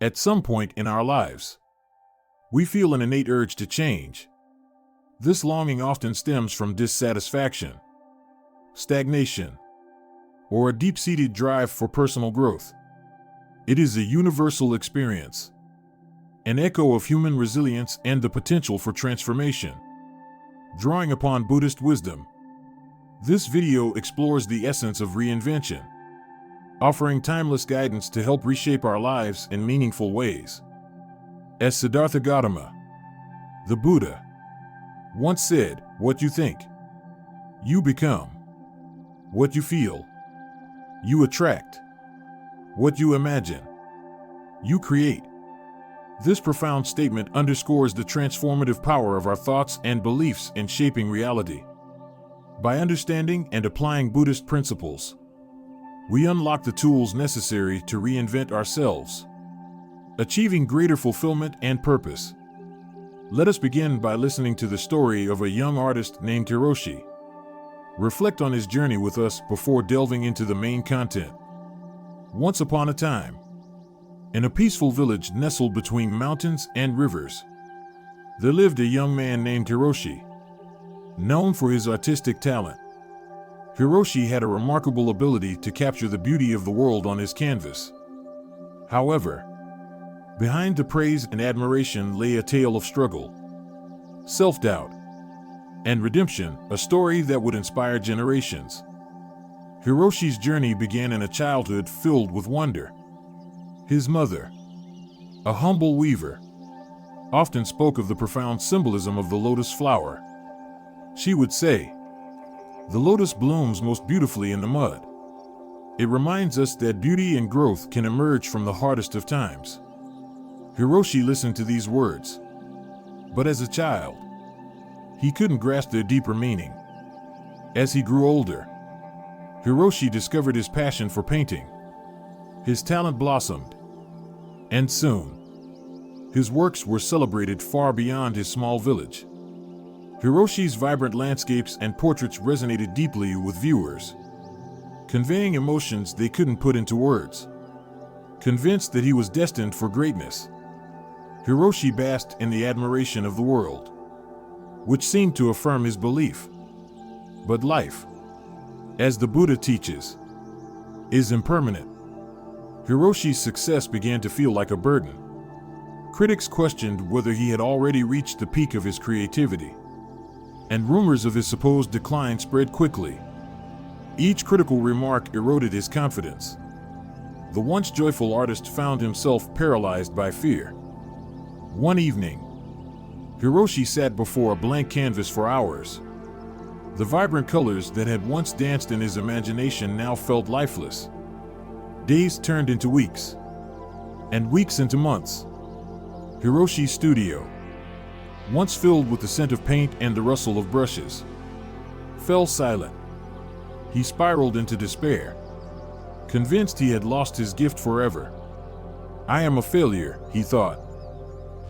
At some point in our lives, we feel an innate urge to change. This longing often stems from dissatisfaction, stagnation, or a deep-seated drive for personal growth. It is a universal experience, an echo of human resilience and the potential for transformation. Drawing upon Buddhist wisdom, this video explores the essence of reinvention, offering timeless guidance to help reshape our lives in meaningful ways. As Siddhartha Gautama, the Buddha, once said, "What you think, you become. What you feel, you attract. What you imagine, you create." This profound statement underscores the transformative power of our thoughts and beliefs in shaping reality. By understanding and applying Buddhist principles, we unlock the tools necessary to reinvent ourselves, achieving greater fulfillment and purpose. Let us begin by listening to the story of a young artist named Hiroshi. Reflect on his journey with us before delving into the main content. Once upon a time, in a peaceful village nestled between mountains and rivers, there lived a young man named Hiroshi, known for his artistic talent. Hiroshi had a remarkable ability to capture the beauty of the world on his canvas. However, behind the praise and admiration lay a tale of struggle, self-doubt, and redemption, a story that would inspire generations. Hiroshi's journey began in a childhood filled with wonder. His mother, a humble weaver, often spoke of the profound symbolism of the lotus flower. She would say, "The lotus blooms most beautifully in the mud." It reminds us that beauty and growth can emerge from the hardest of times. Hiroshi listened to these words, but as a child, he couldn't grasp their deeper meaning. As he grew older, Hiroshi discovered his passion for painting. His talent blossomed, and soon, his works were celebrated far beyond his small village. Hiroshi's vibrant landscapes and portraits resonated deeply with viewers, conveying emotions they couldn't put into words. Convinced that he was destined for greatness, Hiroshi basked in the admiration of the world, which seemed to affirm his belief. But life, as the Buddha teaches, is impermanent. Hiroshi's success began to feel like a burden. Critics questioned whether he had already reached the peak of his creativity, and rumors of his supposed decline spread quickly. Each critical remark eroded his confidence. The once joyful artist found himself paralyzed by fear. One evening, Hiroshi sat before a blank canvas for hours. The vibrant colors that had once danced in his imagination now felt lifeless. Days turned into weeks, and weeks into months. Hiroshi's studio, once filled with the scent of paint and the rustle of brushes, fell silent. He spiraled into despair, convinced he had lost his gift forever. "I am a failure," he thought.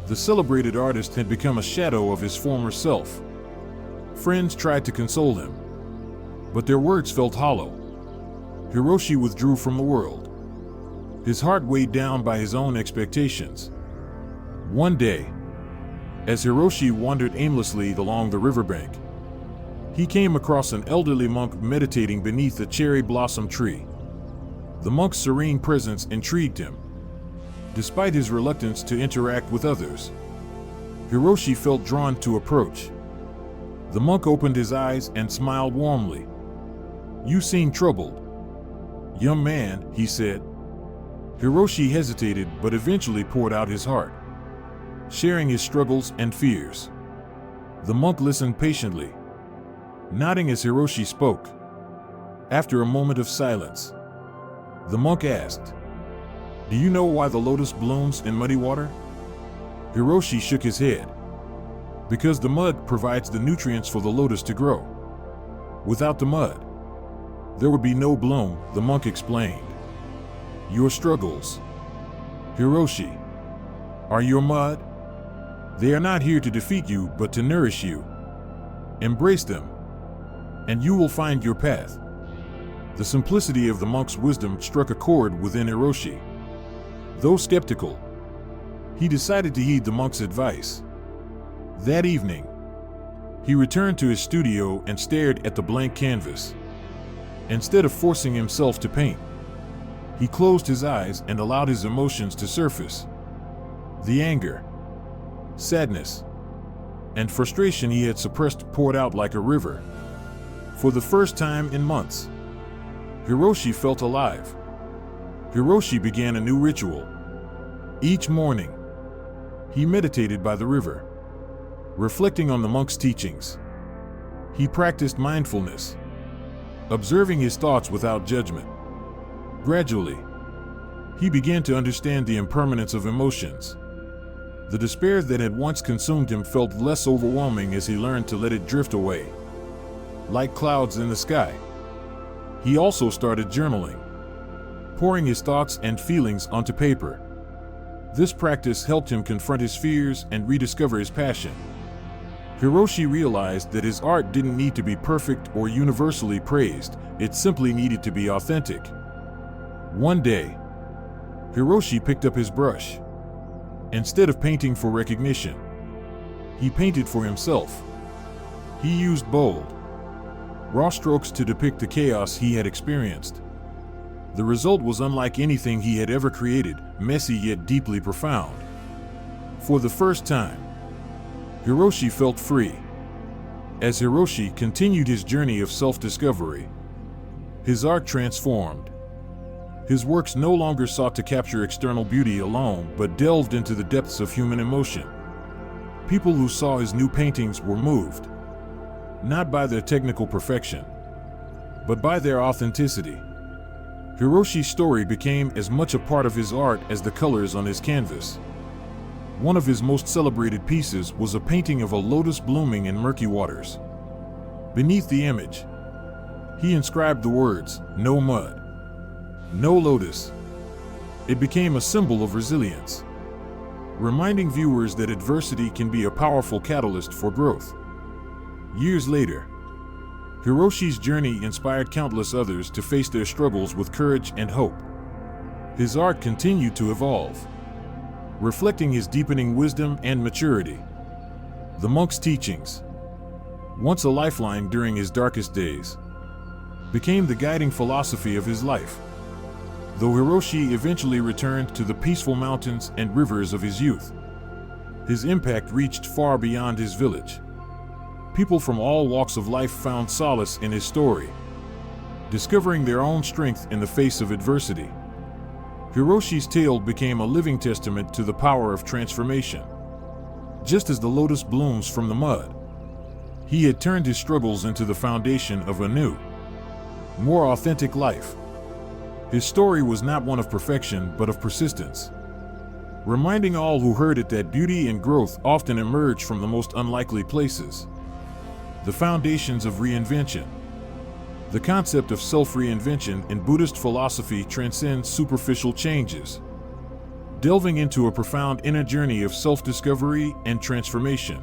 The celebrated artist had become a shadow of his former self. Friends tried to console him, but their words felt hollow. Hiroshi withdrew from the world, his heart weighed down by his own expectations. One day, as Hiroshi wandered aimlessly along the riverbank, he came across an elderly monk meditating beneath a cherry blossom tree. The monk's serene presence intrigued him. Despite his reluctance to interact with others, Hiroshi felt drawn to approach. The monk opened his eyes and smiled warmly. "You seem troubled, young man," he said. Hiroshi hesitated but eventually poured out his heart, sharing his struggles and fears. The monk listened patiently, nodding as Hiroshi spoke. After a moment of silence, the monk asked, "Do you know why the lotus blooms in muddy water?" Hiroshi shook his head. "Because the mud provides the nutrients for the lotus to grow. Without the mud, there would be no bloom," the monk explained. "Your struggles, Hiroshi, are your mud. They are not here to defeat you but to nourish you. Embrace them, and you will find your path." The simplicity of the monk's wisdom struck a chord within Hiroshi. Though skeptical, He decided to heed the monk's advice. That evening, he returned to his studio and stared at the blank canvas. Instead of forcing himself to paint, he closed his eyes and allowed his emotions to surface. The anger, sadness, and frustration he had suppressed poured out like a river. For the first time in months, Hiroshi felt alive. Hiroshi began a new ritual. Each morning, he meditated by the river, reflecting on the monk's teachings. He practiced mindfulness, observing his thoughts without judgment. Gradually, he began to understand the impermanence of emotions. The despair that had once consumed him felt less overwhelming as he learned to let it drift away, like clouds in the sky. He also started journaling, pouring his thoughts and feelings onto paper. This practice helped him confront his fears and rediscover his passion. Hiroshi realized that his art didn't need to be perfect or universally praised, it simply needed to be authentic. One day, Hiroshi picked up his brush. Instead of painting for recognition, he painted for himself. He used bold, raw strokes to depict the chaos he had experienced. The result was unlike anything he had ever created, messy yet deeply profound. For the first time, Hiroshi felt free. As Hiroshi continued his journey of self-discovery, his art transformed. His works no longer sought to capture external beauty alone, but delved into the depths of human emotion. People who saw his new paintings were moved, not by their technical perfection, but by their authenticity. Hiroshi's story became as much a part of his art as the colors on his canvas. One of his most celebrated pieces was a painting of a lotus blooming in murky waters. Beneath the image, he inscribed the words, "No mud, no lotus." It became a symbol of resilience, reminding viewers that adversity can be a powerful catalyst for growth. Years later, Hiroshi's journey inspired countless others to face their struggles with courage and hope. His art continued to evolve, reflecting his deepening wisdom and maturity. The monk's teachings, once a lifeline during his darkest days, became the guiding philosophy of his life. Though Hiroshi eventually returned to the peaceful mountains and rivers of his youth, his impact reached far beyond his village. People from all walks of life found solace in his story, discovering their own strength in the face of adversity. Hiroshi's tale became a living testament to the power of transformation. Just as the lotus blooms from the mud, he had turned his struggles into the foundation of a new, more authentic life. His story was not one of perfection, but of persistence, reminding all who heard it that beauty and growth often emerge from the most unlikely places. The foundations of reinvention. The concept of self-reinvention in Buddhist philosophy transcends superficial changes, delving into a profound inner journey of self-discovery and transformation.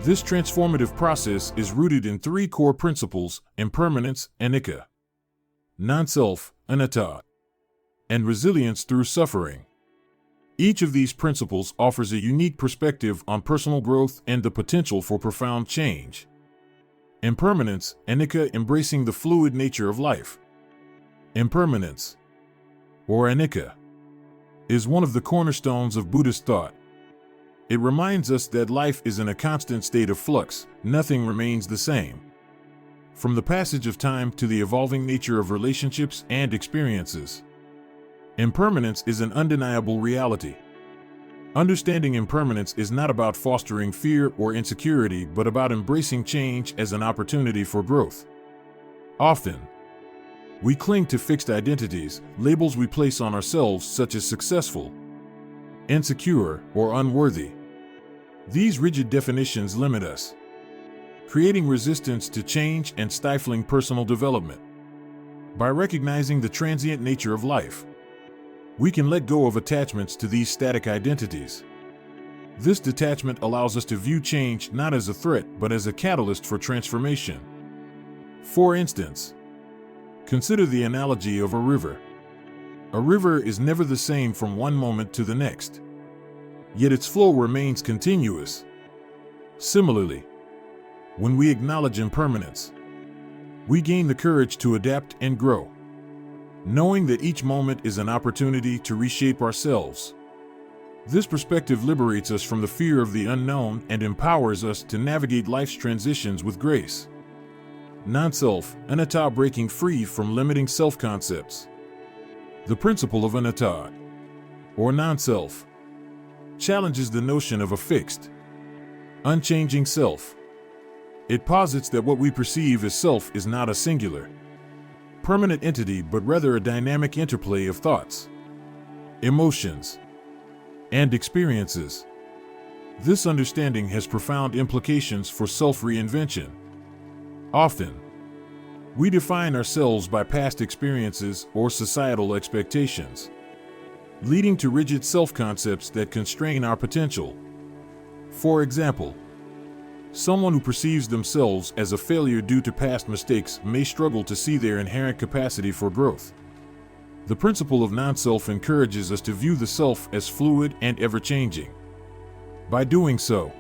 This transformative process is rooted in three core principles: impermanence, anicca, non-self, anatta, and resilience through suffering. Each of these principles offers a unique perspective on personal growth and the potential for profound change. Impermanence, anicca, embracing the fluid nature of life. Impermanence, or anicca, is one of the cornerstones of Buddhist thought. It reminds us that life is in a constant state of flux, nothing remains the same. From the passage of time to the evolving nature of relationships and experiences, impermanence is an undeniable reality. Understanding impermanence is not about fostering fear or insecurity, but about embracing change as an opportunity for growth. Often, we cling to fixed identities, labels we place on ourselves such as successful, insecure, or unworthy. These rigid definitions limit us, creating resistance to change and stifling personal development. By recognizing the transient nature of life, we can let go of attachments to these static identities. This detachment allows us to view change not as a threat, but as a catalyst for transformation. For instance, consider the analogy of a river. A river is never the same from one moment to the next. yet its flow remains continuous. Similarly, when we acknowledge impermanence, we gain the courage to adapt and grow, knowing that each moment is an opportunity to reshape ourselves. This perspective liberates us from the fear of the unknown and empowers us to navigate life's transitions with grace. Non-self, anatta, breaking free from limiting self-concepts. The principle of anatta, or non-self, challenges the notion of a fixed, unchanging self. It posits that what we perceive as self is not a singular, permanent entity, but rather a dynamic interplay of thoughts, emotions, and experiences. This understanding has profound implications for self-reinvention. Often, we define ourselves by past experiences or societal expectations, leading to rigid self-concepts that constrain our potential. For example, someone who perceives themselves as a failure due to past mistakes may struggle to see their inherent capacity for growth. The principle of non-self encourages us to view the self as fluid and ever-changing. By doing so,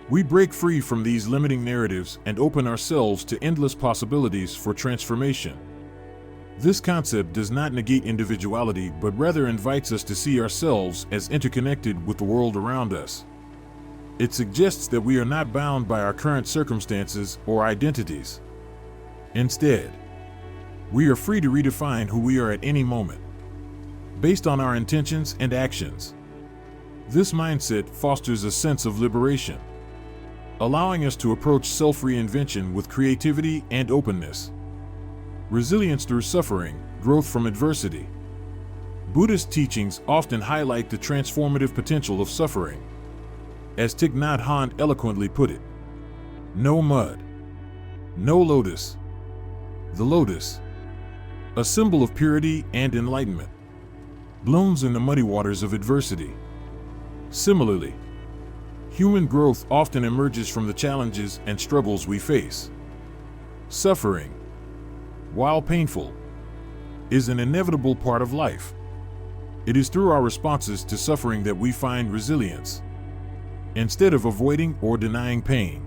we break free from these limiting narratives and open ourselves to endless possibilities for transformation. This concept does not negate individuality, but rather invites us to see ourselves as interconnected with the world around us. It suggests that we are not bound by our current circumstances or identities. Instead, we are free to redefine who we are at any moment, based on our intentions and actions. This mindset fosters a sense of liberation, allowing us to approach self-reinvention with creativity and openness. Resilience through suffering, growth from adversity. Buddhist teachings often highlight the transformative potential of suffering. As Thich Nhat Hanh eloquently put it, no mud, no lotus. The lotus, a symbol of purity and enlightenment, blooms in the muddy waters of adversity. Similarly, human growth often emerges from the challenges and struggles we face. Suffering, while painful, is an inevitable part of life. It is through our responses to suffering that we find resilience, instead of avoiding or denying pain.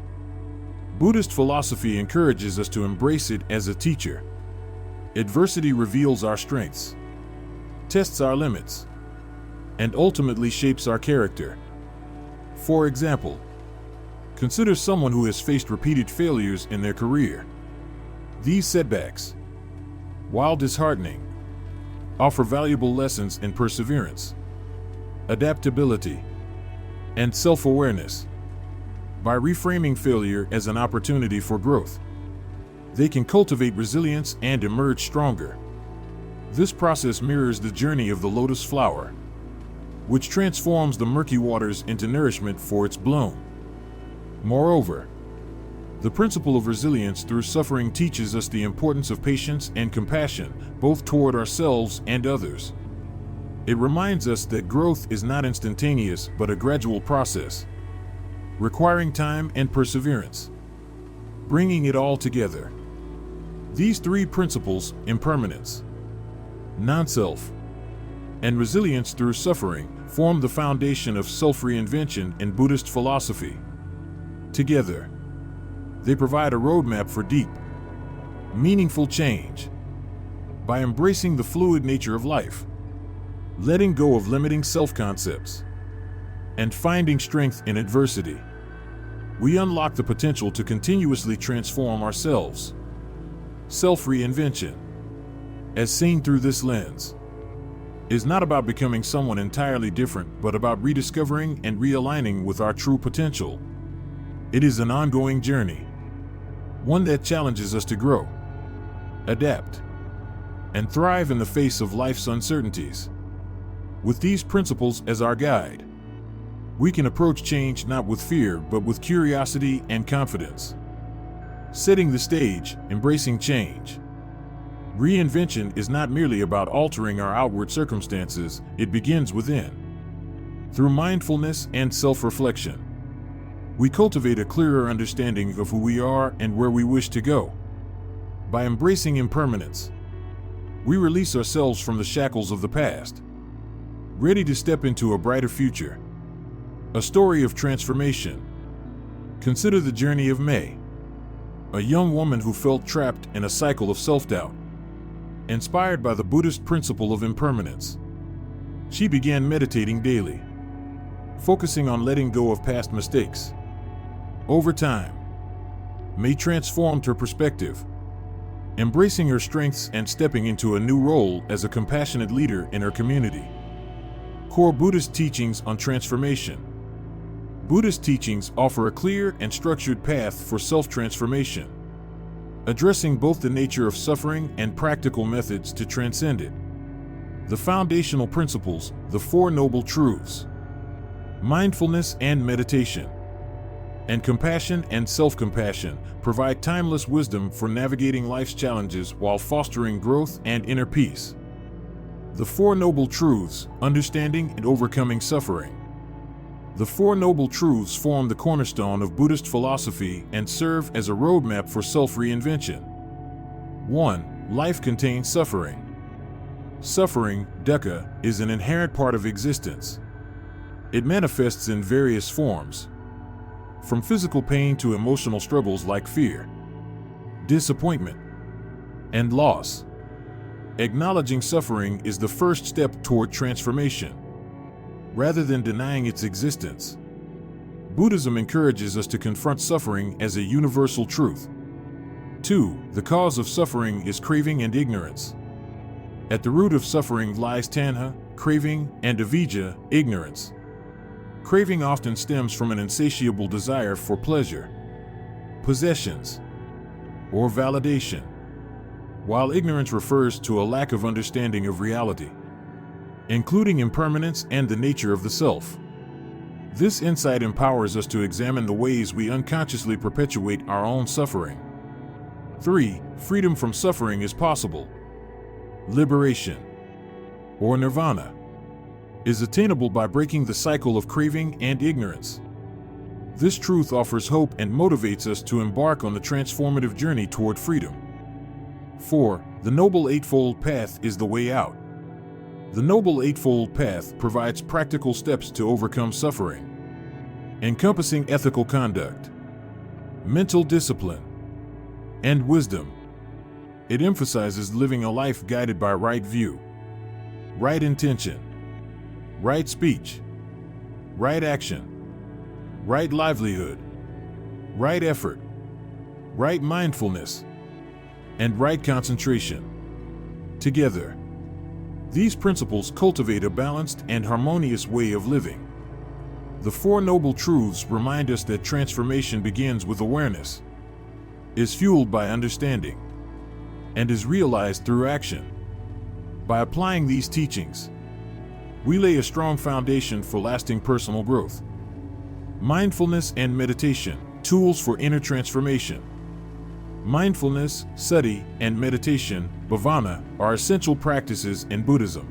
Buddhist philosophy encourages us to embrace it as a teacher. Adversity reveals our strengths, tests our limits, and ultimately shapes our character. For example, consider someone who has faced repeated failures in their career. These setbacks, while disheartening, offer valuable lessons in perseverance, adaptability, and self-awareness. By reframing failure as an opportunity for growth, they can cultivate resilience and emerge stronger. This process mirrors the journey of the lotus flower, which transforms the murky waters into nourishment for its bloom. Moreover, the principle of resilience through suffering teaches us the importance of patience and compassion, both toward ourselves and others. It reminds us that growth is not instantaneous but a gradual process, requiring time and perseverance. Bringing it all together, these three principles, impermanence, non-self, and resilience through suffering, form the foundation of self-reinvention in Buddhist philosophy. Together, they provide a roadmap for deep, meaningful change. By embracing the fluid nature of life, letting go of limiting self-concepts, and finding strength in adversity, we unlock the potential to continuously transform ourselves. Self-reinvention, as seen through this lens, is not about becoming someone entirely different, but about rediscovering and realigning with our true potential. It is an ongoing journey, one that challenges us to grow, adapt, and thrive in the face of life's uncertainties. With these principles as our guide, we can approach change not with fear, but with curiosity and confidence. Setting the stage, embracing change. Reinvention is not merely about altering our outward circumstances, it begins within. Through mindfulness and self-reflection, we cultivate a clearer understanding of who we are and where we wish to go. By embracing impermanence, we release ourselves from the shackles of the past, ready to step into a brighter future. A story of transformation. Consider the journey of May, a young woman who felt trapped in a cycle of self-doubt. Inspired by the Buddhist principle of impermanence, she began meditating daily, focusing on letting go of past mistakes. Over time, May transformed her perspective, embracing her strengths and stepping into a new role as a compassionate leader in her community. Core Buddhist teachings on transformation. Buddhist teachings offer a clear and structured path for self-transformation, addressing both the nature of suffering and practical methods to transcend it. The foundational principles, the Four Noble Truths, mindfulness and meditation, and compassion and self-compassion provide timeless wisdom for navigating life's challenges while fostering growth and inner peace. The Four Noble Truths, understanding and overcoming suffering. The Four Noble Truths form the cornerstone of Buddhist philosophy and serve as a roadmap for self-reinvention. 1. Life contains suffering. Suffering, dukkha, is an inherent part of existence. It manifests in various forms, from physical pain to emotional struggles like fear, disappointment, and loss. Acknowledging suffering is the first step toward transformation, rather than denying its existence. Buddhism encourages us to confront suffering as a universal truth. 2. The cause of suffering is craving and ignorance. At the root of suffering lies tanha, craving, and avijja, ignorance. Craving often stems from an insatiable desire for pleasure, possessions, or validation, while ignorance refers to a lack of understanding of reality, including impermanence and the nature of the self. This insight empowers us to examine the ways we unconsciously perpetuate our own suffering. 3. Freedom from suffering is possible. Liberation, or nirvana, is attainable by breaking the cycle of craving and ignorance. This truth offers hope and motivates us to embark on the transformative journey toward freedom. 4. The Noble Eightfold Path is the way out. The Noble Eightfold Path provides practical steps to overcome suffering, encompassing ethical conduct, mental discipline, and wisdom. It emphasizes living a life guided by right view, right intention, right speech, right action, right livelihood, right effort, right mindfulness, and right concentration. Together, these principles cultivate a balanced and harmonious way of living. The Four Noble Truths remind us that transformation begins with awareness, is fueled by understanding, and is realized through action. By applying these teachings, we lay a strong foundation for lasting personal growth. Mindfulness and meditation, tools for inner transformation. Mindfulness, sati, and meditation, bhavana, are essential practices in Buddhism,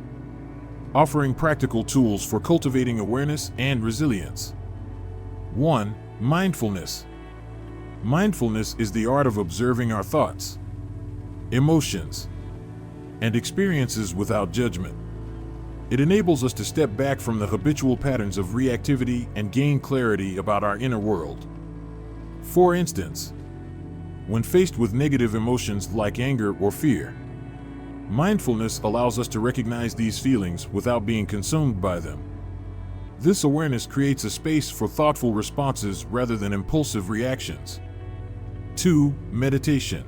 offering practical tools for cultivating awareness and resilience. 1. Mindfulness. Mindfulness is the art of observing our thoughts, emotions, and experiences without judgment. It enables us to step back from the habitual patterns of reactivity and gain clarity about our inner world. For instance, when faced with negative emotions like anger or fear, mindfulness allows us to recognize these feelings without being consumed by them. This awareness creates a space for thoughtful responses rather than impulsive reactions. 2. Meditation.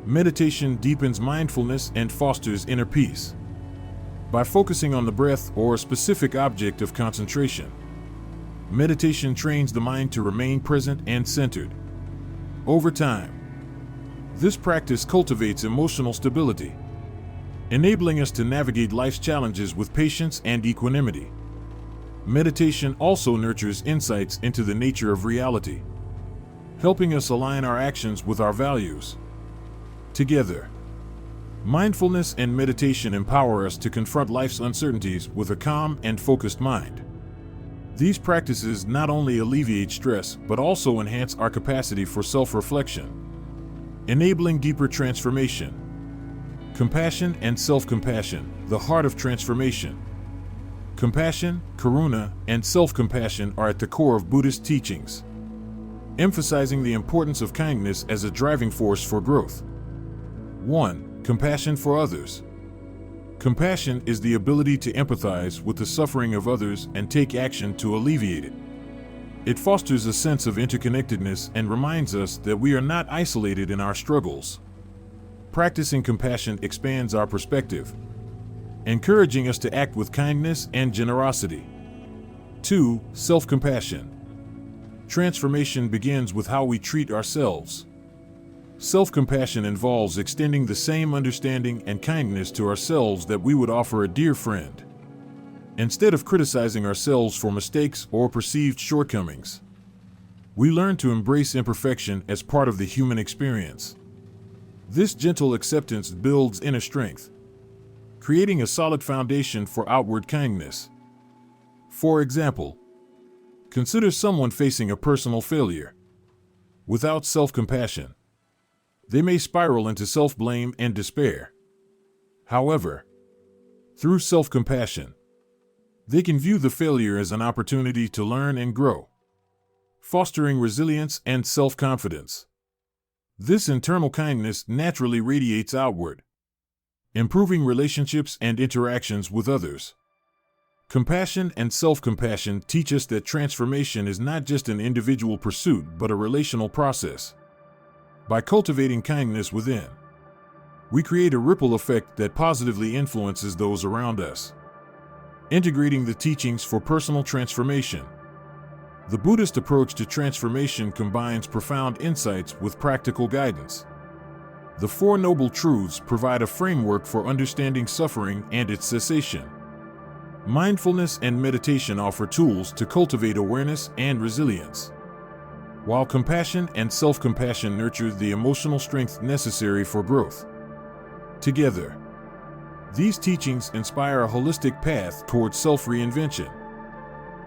Meditation deepens mindfulness and fosters inner peace. By focusing on the breath or a specific object of concentration, meditation trains the mind to remain present and centered. Over time, this practice cultivates emotional stability, enabling us to navigate life's challenges with patience and equanimity. Meditation also nurtures insights into the nature of reality, helping us align our actions with our values. Together, mindfulness and meditation empower us to confront life's uncertainties with a calm and focused mind. These practices not only alleviate stress but also enhance our capacity for self-reflection, enabling deeper transformation. Compassion and self-compassion, the heart of transformation. Compassion, karuna, and self-compassion are at the core of Buddhist teachings, emphasizing the importance of kindness as a driving force for growth. 1. Compassion for others. Compassion is the ability to empathize with the suffering of others and take action to alleviate it. It fosters a sense of interconnectedness and reminds us that we are not isolated in our struggles. Practicing compassion expands our perspective, encouraging us to act with kindness and generosity. 2. Self-compassion. Transformation begins with how we treat ourselves. Self-compassion involves extending the same understanding and kindness to ourselves that we would offer a dear friend. Instead of criticizing ourselves for mistakes or perceived shortcomings, we learn to embrace imperfection as part of the human experience. This gentle acceptance builds inner strength, creating a solid foundation for outward kindness. For example, consider someone facing a personal failure. Without self-compassion, they may spiral into self-blame and despair. However, through self-compassion, they can view the failure as an opportunity to learn and grow, fostering resilience and self-confidence. This internal kindness naturally radiates outward, improving relationships and interactions with others. Compassion and self-compassion teach us that transformation is not just an individual pursuit but a relational process. By cultivating kindness within, we create a ripple effect that positively influences those around us. Integrating the teachings for personal transformation. The Buddhist approach to transformation combines profound insights with practical guidance. The Four Noble Truths provide a framework for understanding suffering and its cessation. Mindfulness and meditation offer tools to cultivate awareness and resilience, while compassion and self-compassion nurture the emotional strength necessary for growth. Together, these teachings inspire a holistic path towards self-reinvention.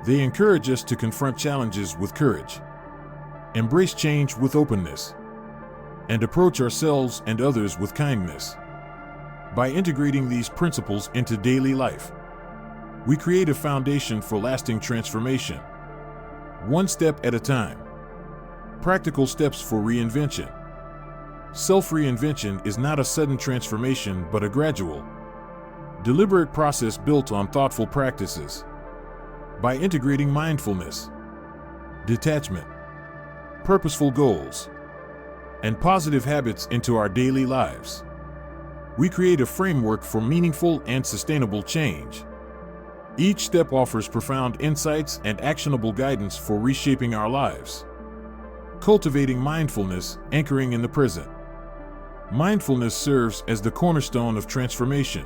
They encourage us to confront challenges with courage, embrace change with openness, and approach ourselves and others with kindness. By integrating these principles into daily life, we create a foundation for lasting transformation. One step at a time. Practical steps for reinvention. Self-reinvention is not a sudden transformation but a gradual, deliberate process built on thoughtful practices. By integrating mindfulness, detachment, purposeful goals, and positive habits into our daily lives, we create a framework for meaningful and sustainable change. Each step offers profound insights and actionable guidance for reshaping our lives. Cultivating mindfulness, anchoring in the present. Mindfulness serves as the cornerstone of transformation.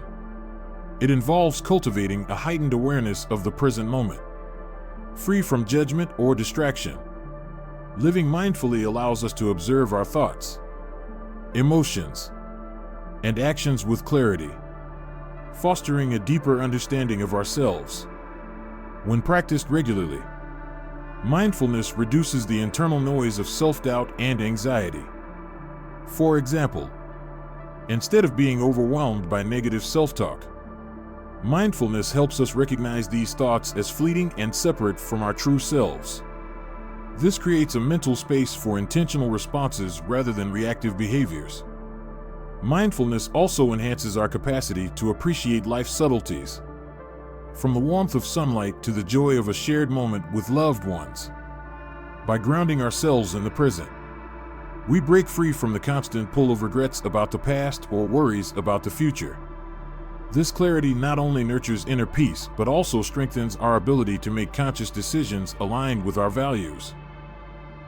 It involves cultivating a heightened awareness of the present moment, free from judgment or distraction. Living mindfully allows us to observe our thoughts, emotions, and actions with clarity, fostering a deeper understanding of ourselves. When practiced regularly, mindfulness reduces the internal noise of self-doubt and anxiety. For example, instead of being overwhelmed by negative self-talk, mindfulness helps us recognize these thoughts as fleeting and separate from our true selves. This creates a mental space for intentional responses rather than reactive behaviors. Mindfulness also enhances our capacity to appreciate life's subtleties, from the warmth of sunlight to the joy of a shared moment with loved ones. By grounding ourselves in the present, we break free from the constant pull of regrets about the past or worries about the future. This clarity not only nurtures inner peace but also strengthens our ability to make conscious decisions aligned with our values.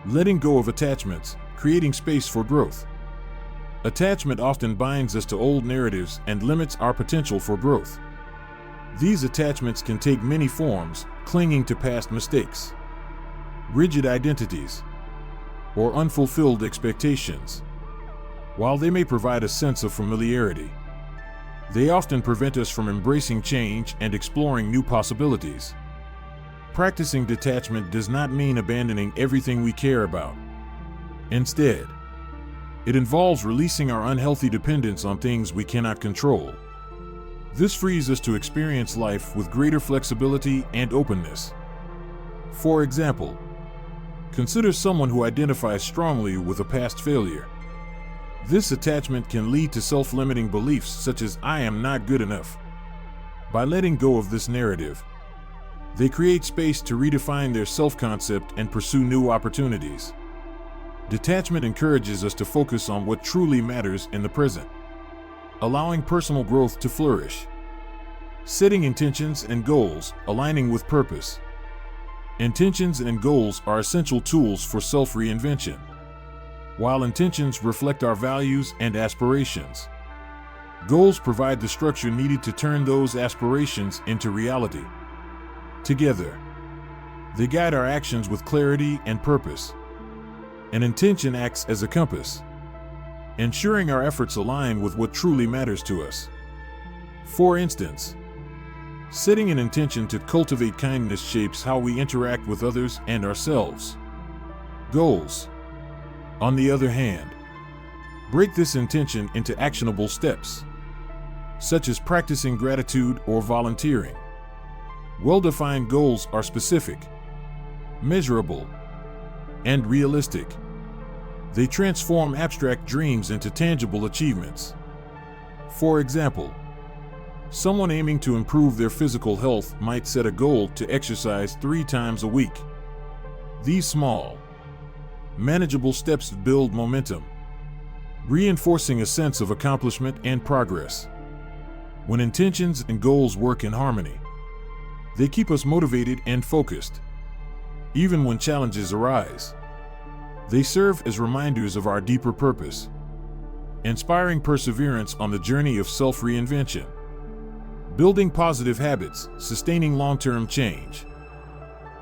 Letting go of attachments, creating space for growth. Attachment often binds us to old narratives and limits our potential for growth. These attachments can take many forms, clinging to past mistakes, rigid identities, or unfulfilled expectations. While they may provide a sense of familiarity, they often prevent us from embracing change and exploring new possibilities. Practicing detachment does not mean abandoning everything we care about. Instead, it involves releasing our unhealthy dependence on things we cannot control. This frees us to experience life with greater flexibility and openness. For example, consider someone who identifies strongly with a past failure. This attachment can lead to self-limiting beliefs such as "I am not good enough." By letting go of this narrative, they create space to redefine their self-concept and pursue new opportunities. Detachment encourages us to focus on what truly matters in the present, allowing personal growth to flourish. Setting intentions and goals, aligning with purpose. Intentions and goals are essential tools for self-reinvention. While intentions reflect our values and aspirations, goals provide the structure needed to turn those aspirations into reality. Together, they guide our actions with clarity and purpose. An intention acts as a compass, ensuring our efforts align with what truly matters to us. For instance, setting an intention to cultivate kindness shapes how we interact with others and ourselves. Goals, on the other hand, break this intention into actionable steps, such as practicing gratitude or volunteering. Well-defined goals are specific, measurable, and realistic. They transform abstract dreams into tangible achievements. For example, someone aiming to improve their physical health might set a goal to exercise 3 times a week. These small, manageable steps build momentum, reinforcing a sense of accomplishment and progress. When intentions and goals work in harmony, they keep us motivated and focused. Even when challenges arise, they serve as reminders of our deeper purpose, inspiring perseverance on the journey of self-reinvention. Building positive habits, sustaining long-term change.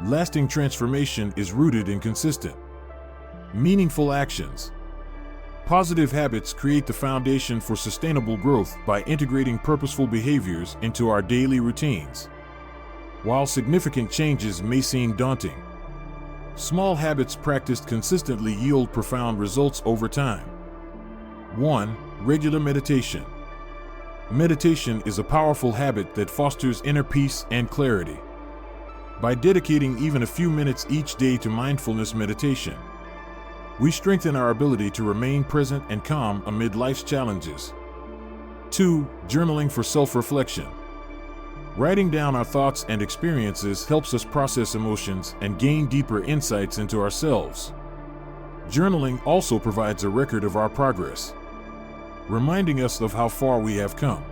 Lasting transformation is rooted in consistent, meaningful actions. Positive habits create the foundation for sustainable growth by integrating purposeful behaviors into our daily routines. While significant changes may seem daunting, small habits practiced consistently yield profound results over time. 1. Regular meditation. Meditation is a powerful habit that fosters inner peace and clarity. By dedicating even a few minutes each day to mindfulness meditation, we strengthen our ability to remain present and calm amid life's challenges. 2. Journaling for self-reflection. Writing down our thoughts and experiences helps us process emotions and gain deeper insights into ourselves. Journaling also provides a record of our progress, reminding us of how far we have come.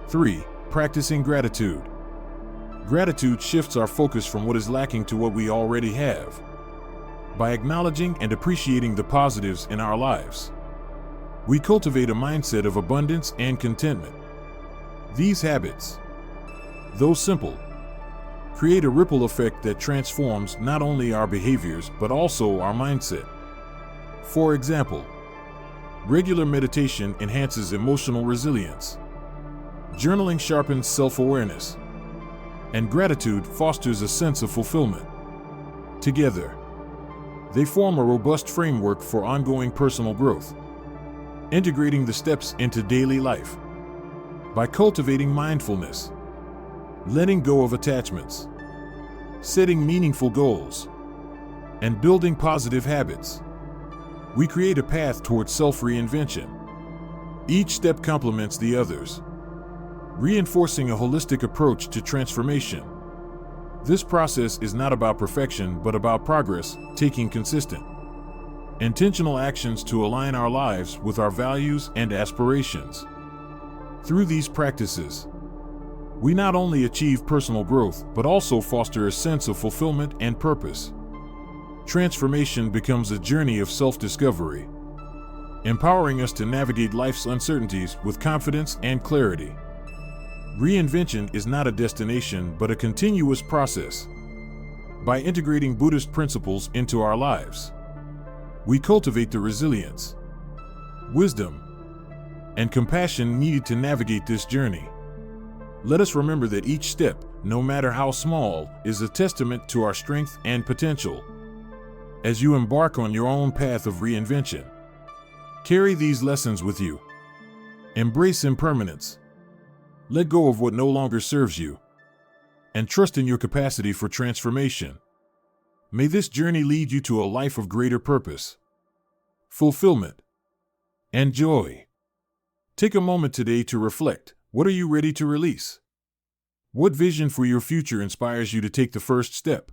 3. Practicing gratitude. Gratitude shifts our focus from what is lacking to what we already have. By acknowledging and appreciating the positives in our lives, we cultivate a mindset of abundance and contentment. These habits, though simple, create a ripple effect that transforms not only our behaviors but also our mindset. For example, regular meditation enhances emotional resilience, journaling sharpens self-awareness, and gratitude fosters a sense of fulfillment. Together, they form a robust framework for ongoing personal growth, integrating the steps into daily life. By cultivating mindfulness, letting go of attachments, setting meaningful goals, and building positive habits, we create a path towards self-reinvention. Each step complements the others, reinforcing a holistic approach to transformation. This process is not about perfection but about progress, taking consistent, intentional actions to align our lives with our values and aspirations. Through these practices, we not only achieve personal growth but also foster a sense of fulfillment and purpose. Transformation becomes a journey of self-discovery, empowering us to navigate life's uncertainties with confidence and clarity. Reinvention is not a destination but a continuous process. By integrating Buddhist principles into our lives, we cultivate the resilience, wisdom, and compassion needed to navigate this journey. Let us remember that each step, no matter how small, is a testament to our strength and potential. As you embark on your own path of reinvention, carry these lessons with you. Embrace impermanence, Let go of what no longer serves you, and trust in your capacity for transformation. May this journey lead you to a life of greater purpose, fulfillment, and joy. Take a moment today to reflect. What are you ready to release? What vision for your future inspires you to take the first step?